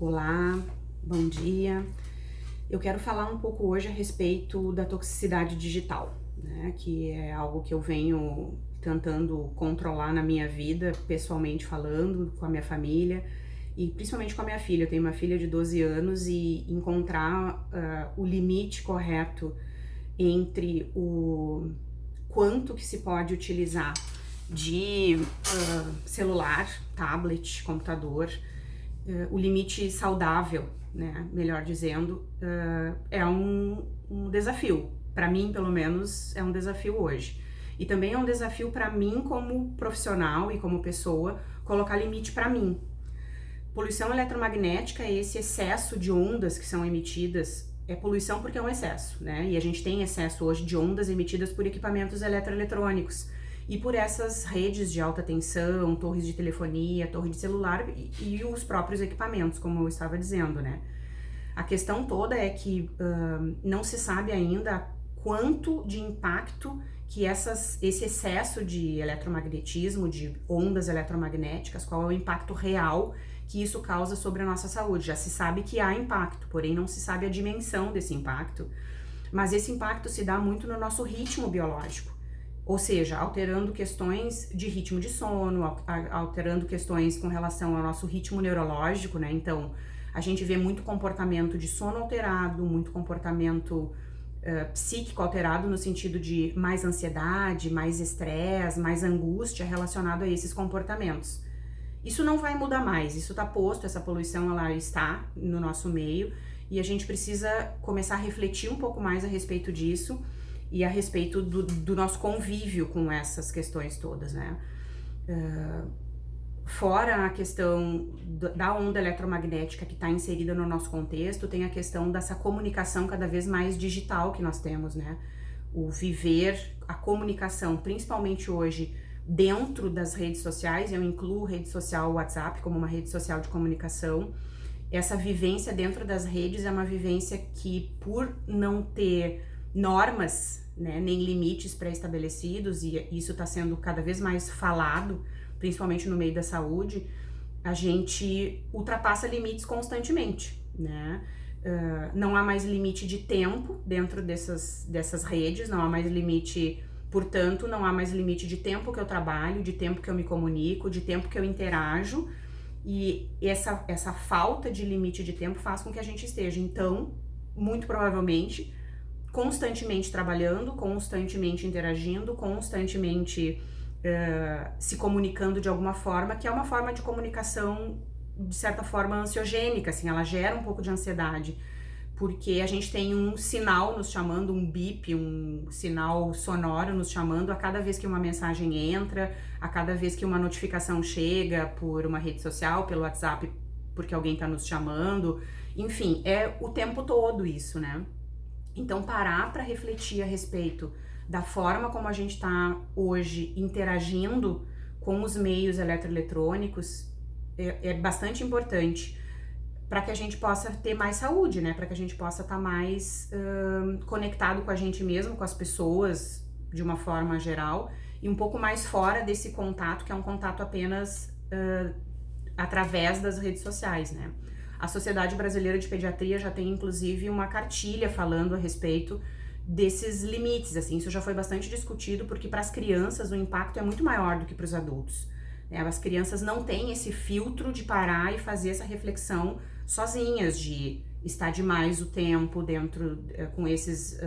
Olá, bom dia. Eu quero falar um pouco hoje a respeito da toxicidade digital, né? Que é algo que eu venho tentando controlar na minha vida, pessoalmente falando, com a minha família e principalmente com a minha filha. Eu tenho uma filha de 12 anos e encontrar o limite correto entre o quanto que se pode utilizar de celular, tablet, computador, o limite saudável, né, melhor dizendo, é um desafio. Para mim, pelo menos, é um desafio hoje. E também é um desafio para mim como profissional e como pessoa, colocar limite para mim. Poluição eletromagnética é esse excesso de ondas que são emitidas. É poluição porque é um excesso, né? E a gente tem excesso hoje de ondas emitidas por equipamentos eletroeletrônicos e por essas redes de alta tensão, torres de telefonia, torre de celular e os próprios equipamentos, como eu estava dizendo, né? A questão toda é que não se sabe ainda quanto de impacto que esse excesso de eletromagnetismo, de ondas eletromagnéticas, qual é o impacto real que isso causa sobre a nossa saúde. Já se sabe que há impacto, porém não se sabe a dimensão desse impacto, mas esse impacto se dá muito no nosso ritmo biológico, ou seja, alterando questões de ritmo de sono, alterando questões com relação ao nosso ritmo neurológico, né? Então, a gente vê muito comportamento de sono alterado, muito comportamento psíquico alterado no sentido de mais ansiedade, mais estresse, mais angústia relacionado a esses comportamentos. Isso não vai mudar mais, isso está posto, essa poluição ela está no nosso meio e a gente precisa começar a refletir um pouco mais a respeito disso e a respeito do nosso convívio com essas questões todas, né? Fora a questão da onda eletromagnética que está inserida no nosso contexto, tem a questão dessa comunicação cada vez mais digital que nós temos, né? O viver, a comunicação, principalmente hoje, dentro das redes sociais, eu incluo rede social WhatsApp como uma rede social de comunicação. Essa vivência dentro das redes é uma vivência que, por não ter normas, né, nem limites pré-estabelecidos, e isso está sendo cada vez mais falado, principalmente no meio da saúde, a gente ultrapassa limites constantemente, né? Não há mais limite de tempo dentro dessas redes, não há mais limite, portanto, não há mais limite de tempo que eu trabalho, de tempo que eu me comunico, de tempo que eu interajo, e essa falta de limite de tempo faz com que a gente esteja, então, muito provavelmente, constantemente trabalhando, constantemente interagindo, constantemente se comunicando de alguma forma, que é uma forma de comunicação, de certa forma, ansiogênica, assim, ela gera um pouco de ansiedade, porque a gente tem um sinal nos chamando, um bip, um sinal sonoro nos chamando a cada vez que uma mensagem entra, a cada vez que uma notificação chega por uma rede social, pelo WhatsApp, porque alguém tá nos chamando, enfim, é o tempo todo isso, né? Então, parar para refletir a respeito da forma como a gente está hoje interagindo com os meios eletroeletrônicos é bastante importante para que a gente possa ter mais saúde, né? Para que a gente possa estar mais conectado com a gente mesmo, com as pessoas de uma forma geral e um pouco mais fora desse contato, que é um contato apenas através das redes sociais, né? A Sociedade Brasileira de Pediatria já tem, inclusive, uma cartilha falando a respeito desses limites, assim, isso já foi bastante discutido, porque para as crianças o impacto é muito maior do que para os adultos, né? As crianças não têm esse filtro de parar e fazer essa reflexão sozinhas, de estar demais o tempo dentro, com esses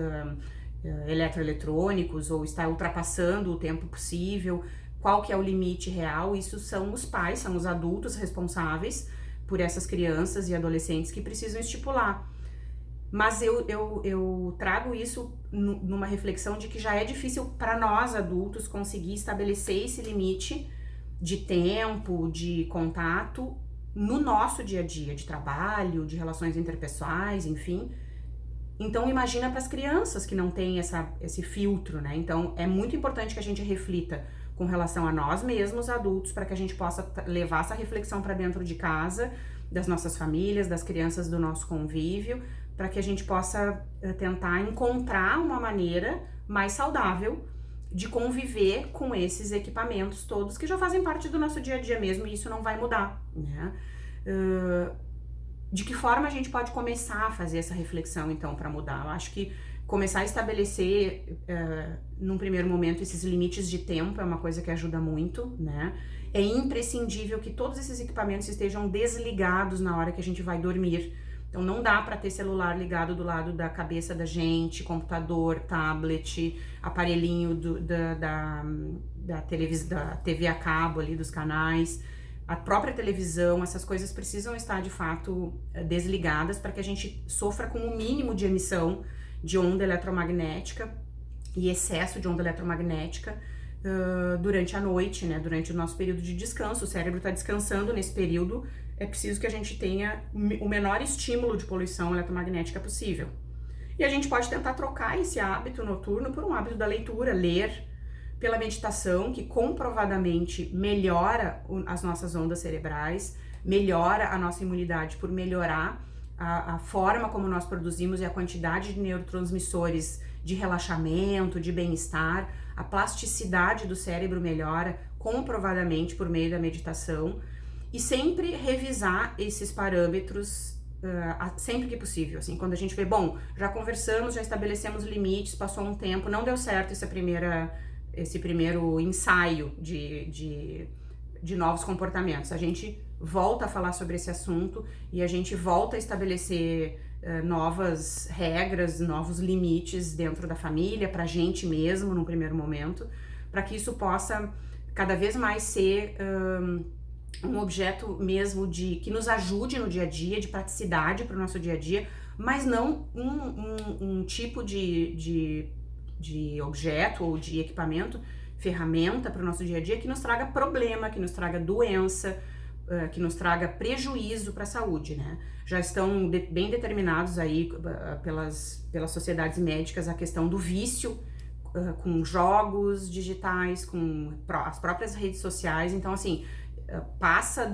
eletroeletrônicos, ou estar ultrapassando o tempo possível, qual que é o limite real. Isso são os pais, são os adultos responsáveis por essas crianças e adolescentes que precisam estipular. Mas eu trago isso numa reflexão de que já é difícil para nós adultos conseguir estabelecer esse limite de tempo, de contato no nosso dia a dia, de trabalho, de relações interpessoais, enfim. Então imagina para as crianças que não têm esse filtro, né? Então é muito importante que a gente reflita com relação a nós mesmos, adultos, para que a gente possa levar essa reflexão para dentro de casa, das nossas famílias, das crianças do nosso convívio, para que a gente possa tentar encontrar uma maneira mais saudável de conviver com esses equipamentos todos que já fazem parte do nosso dia a dia mesmo, e isso não vai mudar, né? de que forma a gente pode começar a fazer essa reflexão, então, para mudar? Eu acho que começar a estabelecer, num primeiro momento, esses limites de tempo é uma coisa que ajuda muito, né? É imprescindível que todos esses equipamentos estejam desligados na hora que a gente vai dormir. Então, não dá para ter celular ligado do lado da cabeça da gente, computador, tablet, aparelhinho da TV a cabo ali, dos canais, a própria televisão. Essas coisas precisam estar, de fato, desligadas para que a gente sofra com o mínimo de emissão de onda eletromagnética e excesso de onda eletromagnética durante a noite, né? Durante o nosso período de descanso. O cérebro está descansando nesse período, é preciso que a gente tenha o menor estímulo de poluição eletromagnética possível. E a gente pode tentar trocar esse hábito noturno por um hábito da leitura, ler, pela meditação, que comprovadamente melhora as nossas ondas cerebrais, melhora a nossa imunidade por melhorar a forma como nós produzimos e a quantidade de neurotransmissores de relaxamento, de bem-estar. A plasticidade do cérebro melhora comprovadamente por meio da meditação. E sempre revisar esses parâmetros sempre que possível, assim, quando a gente vê, bom, já conversamos, já estabelecemos limites, passou um tempo, não deu certo esse primeiro ensaio de novos comportamentos. A gente volta a falar sobre esse assunto e a gente volta a estabelecer novas regras, novos limites dentro da família, pra gente mesmo, num primeiro momento, para que isso possa cada vez mais ser um objeto mesmo que nos ajude no dia a dia, de praticidade para o nosso dia a dia, mas não um tipo de objeto ou de equipamento, ferramenta para o nosso dia a dia que nos traga problema, que nos traga doença, que nos traga prejuízo para a saúde, né? Já estão bem determinados aí pelas sociedades médicas a questão do vício com jogos digitais, com as próprias redes sociais. Então, assim, passa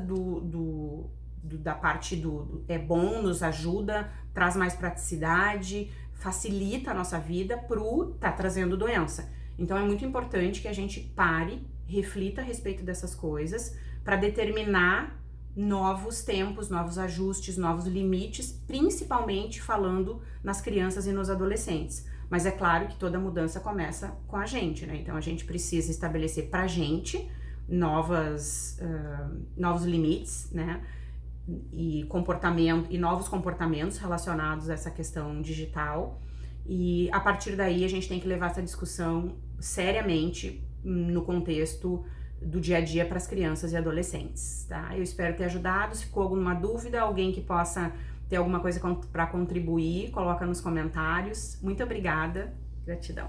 da parte do é bom, nos ajuda, traz mais praticidade, facilita a nossa vida, tá trazendo doença. Então é muito importante que a gente pare, reflita a respeito dessas coisas para determinar novos tempos, novos ajustes, novos limites, principalmente falando nas crianças e nos adolescentes. Mas é claro que toda mudança começa com a gente, né? Então a gente precisa estabelecer pra gente novos limites, né? E novos comportamentos relacionados a essa questão digital. E a partir daí a gente tem que levar essa discussão seriamente no contexto do dia a dia para as crianças e adolescentes, tá? Eu espero ter ajudado. Se ficou alguma dúvida, alguém que possa ter alguma coisa para contribuir, coloca nos comentários. Muito obrigada, gratidão.